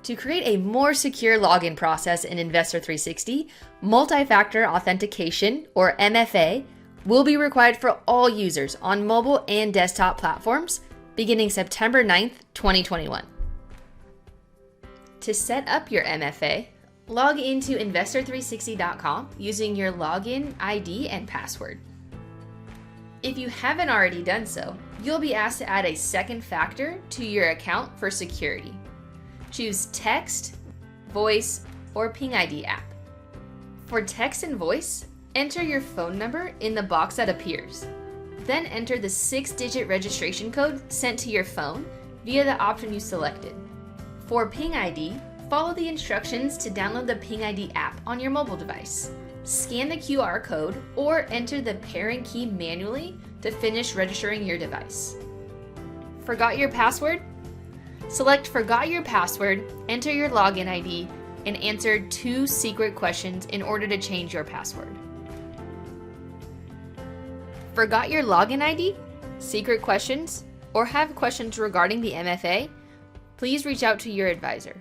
To create a more secure login process in Investor 360, Multi-Factor Authentication, or MFA, will be required for all users on mobile and desktop platforms beginning September 9th, 2021. To set up your MFA, log into investor360.com using your login ID and password. If you haven't already done so, you'll be asked to add a second factor to your account for security. Choose Text, Voice, or Ping ID app. For text and voice, enter your phone number in the box that appears. Then enter the 6-digit registration code sent to your phone via the option you selected. For Ping ID, follow the instructions to download the Ping ID app on your mobile device. Scan the QR code or enter the parent key manually to finish registering your device. Forgot your password? Select Forgot Your Password, enter your login ID, and answer 2 secret questions in order to change your password. Forgot your login ID? Secret questions? Or have questions regarding the MFA? Please reach out to your advisor.